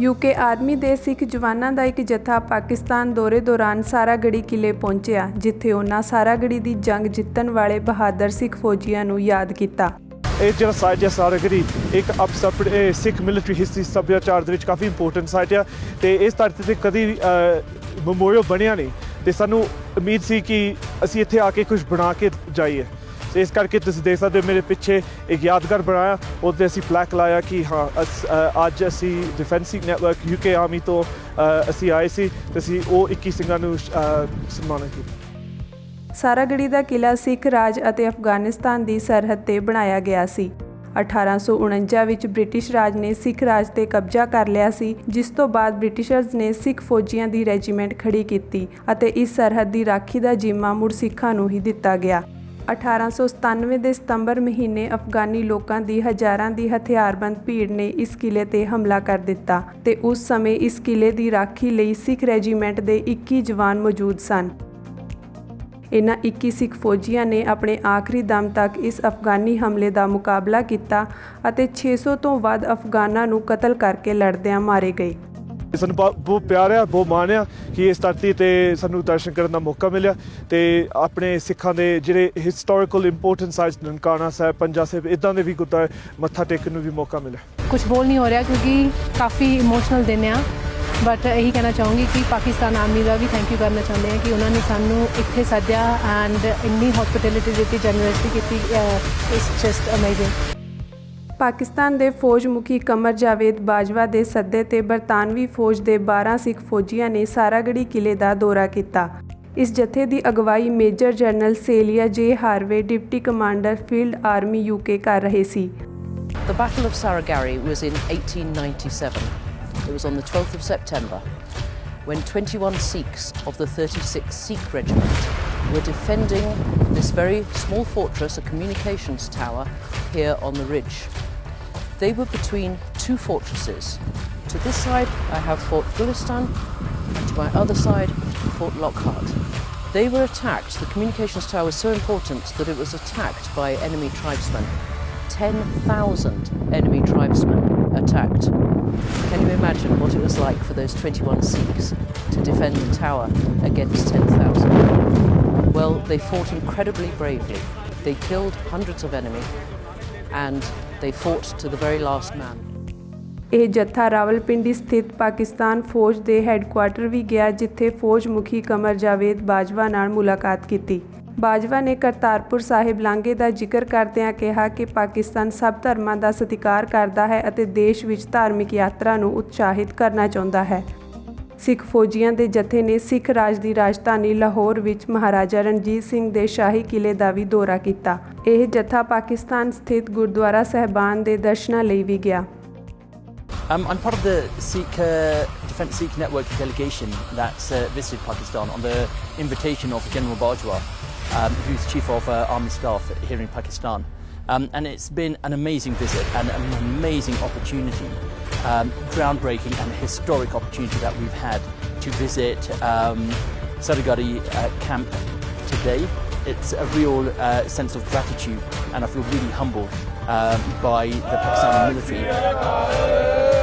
UK army ਦੇ ਸਿੱਖ ਜਵਾਨਾਂ ਦਾ ਇੱਕ ਜਥਾ ਪਾਕਿਸਤਾਨ ਦੌਰੇ ਦੌਰਾਨ ਸਾਰਾਗੜੀ ਕਿਲੇ ਪਹੁੰਚਿਆ, ਜਿੱਥੇ ਉਹਨਾਂ ਸਾਰਾਗੜੀ ਦੀ ਜੰਗ ਜਿੱਤਣ ਵਾਲੇ ਬਹਾਦਰ ਸਿੱਖ ਫੌਜੀਆਂ ਨੂੰ ਯਾਦ ਕੀਤਾ। ਇਹ ਜਿਹੜਾ ਸਾਈਟ ਹੈ ਸਾਰਾਗੜੀ ਇੱਕ ਸਿੱਖ ਮਿਲਟਰੀ ਹਿਸਟਰੀ ਸੱਭਿਆਚਾਰ ਦੇ ਵਿੱਚ ਕਾਫੀ ਇੰਪੋਰਟੈਂਟ ਸਾਈਟ ਆ ਤੇ ਇਸ ਧਰਤੀ ਤੇ ਕਦੀ ਮੈਮੋਰੀਅਲ ਬਣਿਆ ਨਹੀਂ ਤੇ ਸਾਨੂੰ ਉਮੀਦ ਸੀ ਕਿ ਅਸੀਂ ਇੱਥੇ ਆ ਕੇ ਕੁਝ ਬਣਾ ਕੇ ਜਾਈਏ। ਤੇ ਇਸ ਕਰਕੇ ਤੁਸੀਂ ਦੇਖ ਸਕਦੇ ਹੋ ਮੇਰੇ ਪਿੱਛੇ ਇੱਕ ਯਾਦਗਾਰ ਬਣਾਇਆ, ਉਹਦੇ ਅਸੀਂ ਫਲੈਗ ਲਾਇਆ ਕਿ ਹਾਂ ਅੱਜ ਅਸੀਂ ਡਿਫੈਂਸ ਸਿੱਖ ਨੈਟਵਰਕ ਯੂਕੇ ਆਰਮੀ ਤੋਂ ਅਸੀਂ ਆਏ ਸੀ ਤੇ ਅਸੀਂ ਉਹ 21 ਸਿੰਘਾਂ ਨੂੰ ਸਨਮਾਨਿਤ ਕੀਤਾ। ਸਾਰਾਗੜੀ ਦਾ ਕਿਲਾ ਸਿੱਖ ਰਾਜ ਅਤੇ ਅਫਗਾਨਿਸਤਾਨ ਦੀ ਸਰਹੱਦ ਤੇ ਬਣਾਇਆ ਗਿਆ ਸੀ। 1849 ਵਿੱਚ ਬ੍ਰਿਟਿਸ਼ ਰਾਜ ਨੇ ਸਿੱਖ ਰਾਜ ਤੇ ਕਬਜ਼ਾ ਕਰ ਲਿਆ ਸੀ, ਜਿਸ ਤੋਂ ਬਾਅਦ ਬ੍ਰਿਟਿਸ਼ਰਜ਼ ਨੇ ਸਿੱਖ ਫੌਜੀਆਂ ਦੀ ਰੈਜੀਮੈਂਟ ਖੜੀ ਕੀਤੀ ਅਤੇ ਇਸ ਸਰਹੱਦ ਦੀ ਰਾਖੀ ਦਾ ਜ਼ਿੰਮਾ ਮੁੜ ਸਿੱਖਾਂ ਨੂੰ ਹੀ ਦਿੱਤਾ ਗਿਆ। 1897 ਦੇ ਸਤੰਬਰ ਮਹੀਨੇ ਅਫਗਾਨੀ ਲੋਕਾਂ ਦੀ ਹਜ਼ਾਰਾਂ ਦੀ ਹਥਿਆਰਬੰਦ ਭੀੜ ਨੇ ਇਸ ਕਿਲੇ ਤੇ ਹਮਲਾ ਕਰ ਦਿੱਤਾ ਤੇ ਉਸ ਸਮੇਂ ਇਸ ਕਿਲੇ ਦੀ ਰਾਖੀ ਲਈ ਸਿੱਖ ਰੈਜੀਮੈਂਟ ਦੇ 21 ਜਵਾਨ ਮੌਜੂਦ ਸਨ। ਇਹਨਾਂ 21 ਸਿੱਖ ਫੌਜੀਆਂ ਨੇ ਆਪਣੇ ਆਖਰੀ ਦਮ ਤੱਕ ਇਸ ਅਫਗਾਨੀ ਹਮਲੇ ਦਾ ਮੁਕਾਬਲਾ ਕੀਤਾ ਅਤੇ 600 ਤੋਂ ਵੱਧ ਅਫਗਾਨਾਂ ਨੂੰ ਕਤਲ ਕਰਕੇ ਲੜਦਿਆਂ ਮਾਰੇ ਗਏ। ਸਾਨੂੰ ਬਹੁਤ ਪਿਆਰ ਆ, ਬਹੁਤ ਮਾਣ ਆ ਕਿ ਇਸ ਧਰਤੀ ਤੇ ਸਾਨੂੰ ਦਰਸ਼ਨ ਕਰਨ ਦਾ ਮੌਕਾ ਮਿਲਿਆ ਤੇ ਆਪਣੇ ਸਿੱਖਾਂ ਦੇ ਜਿਹੜੇ historical important sites Nankana Sahib, Panja Sahib, ਇੱਦਾਂ ਦੇ ਵੀ ਗੁਰਦੁਆਰੇ ਮੱਥਾ ਟੇਕਣ ਨੂੰ ਵੀ ਮੌਕਾ ਮਿਲਿਆ। ਕੁਝ ਬੋਲ ਨਹੀਂ ਹੋ ਰਿਹਾ ਕਿਉਂਕਿ ਕਾਫੀ ਇਮੋਸ਼ਨਲ ਦਿਨ ਆ, ਬਟ ਇਹੀ ਕਹਿਣਾ ਚਾਹੂੰਗੀ ਕਿ ਪਾਕਿਸਤਾਨ ਆਰਮੀ ਦਾ ਵੀ ਥੈਂਕ ਯੂ ਕਰਨਾ ਚਾਹੁੰਦੇ ਹਾਂ ਕਿ ਉਹਨਾਂ ਨੇ ਸਾਨੂੰ ਇੱਥੇ ਸੱਦਿਆ ਐਂਡ ਇੰਨੀ ਹੌਸਪਿਟੈਲਿਟੀ ਦਿੱਤੀ, ਜਨਰਸਟੀ ਕੀਤੀ, ਇਟਸ ਜਸਟ ਅਮੇਜ਼ਿੰਗ। ਪਾਕਿਸਤਾਨ ਦੇ ਫੌਜ ਮੁਖੀ ਕਮਰ ਜਾਵੇਦ ਬਾਜਵਾ ਦੇ ਸੱਦੇ ਤੇ ਬਰਤਾਨਵੀ ਫੌਜ ਦੇ 12 ਸਿੱਖ ਫੌਜੀਆਂ ਨੇ ਸਾਰਾਗੜੀ ਕਿਲੇ ਦਾ ਦੌਰਾ ਕੀਤਾ। ਇਸ ਜਥੇ ਦੀ ਅਗਵਾਈ ਮੇਜਰ ਜਨਰਲ ਸੇਲੀਆ ਜੇ Harvey, deputy commander field army UK ਕਰ ਰਹੇ ਸੀ। The Battle of Saragarhi was in 1897. It was on the 12th of September when 21 Sikhs of the 36th Sikh Regiment were defending this very small fortress, a communications tower here on the ridge. They were between two fortresses. To this side I have Fort Gulistan and to my other side Fort Lockhart. They were attacked. The communications tower was so important that it was attacked by enemy tribesmen. 10,000 enemy tribesmen attacked. Can you imagine what it was like for those 21 Sikhs to defend the tower against 10,000? Well, they fought incredibly bravely. They killed hundreds of enemy and they fought to the very last man. ਇਹ ਜੱਥਾ ਰਾਵਲਪਿੰਡੀ ਸਥਿਤ ਪਾਕਿਸਤਾਨ ਫੌਜ ਦੇ headquarter ਵੀ ਗਿਆ, ਜਿੱਥੇ ਫੌਜ ਮੁਖੀ ਕਮਰ ਜਾਵੇਦ ਬਾਜਵਾ ਨਾਲ ਮੁਲਾਕਾਤ ਕੀਤੀ। ਬਾਜਵਾ ਨੇ ਕਰਤਾਰਪੁਰ ਸਾਹਿਬ ਲਾਂਘੇ ਦਾ ਜ਼ਿਕਰ ਕਰਦਿਆਂ ਕਿਹਾ ਕਿ ਪਾਕਿਸਤਾਨ ਸਭ ਧਰਮਾਂ ਦਾ ਸਤਿਕਾਰ ਕਰਦਾ ਹੈ ਅਤੇ ਦੇਸ਼ ਵਿੱਚ ਧਾਰਮਿਕ ਯਾਤਰਾ ਨੂੰ ਉਤਸ਼ਾਹਿਤ ਕਰਨਾ ਚਾਹੁੰਦਾ ਹੈ। ਸਿੱਖ ਫੌਜੀਆਂ ਦੇ ਜਥੇ ਨੇ ਸਿੱਖ ਰਾਜ ਦੀ ਰਾਜਧਾਨੀ ਲਾਹੌਰ ਵਿੱਚ ਮਹਾਰਾਜਾ ਰਣਜੀਤ ਸਿੰਘ ਦੇ ਸ਼ਾਹੀ ਕਿਲੇ ਦਾ ਵੀ ਦੌਰਾ ਕੀਤਾ। ਇਹ ਜਥਾ ਪਾਕਿਸਤਾਨ ਸਥਿਤ ਗੁਰਦੁਆਰਾ ਸਾਹਿਬਾਨ ਦੇ ਦਰਸ਼ਨਾਂ ਲਈ ਵੀ ਗਿਆ। I'm part of the Sikh Defence Sikh Network delegation that's visited Pakistan on the invitation of General Bajwa, who's Chief of Army Staff here in Pakistan. And it's been an amazing visit and an amazing opportunity, groundbreaking and historic opportunity that we've had to visit Saragarhi camp today. It's a real sense of gratitude and I feel really humbled by the Pakistani military.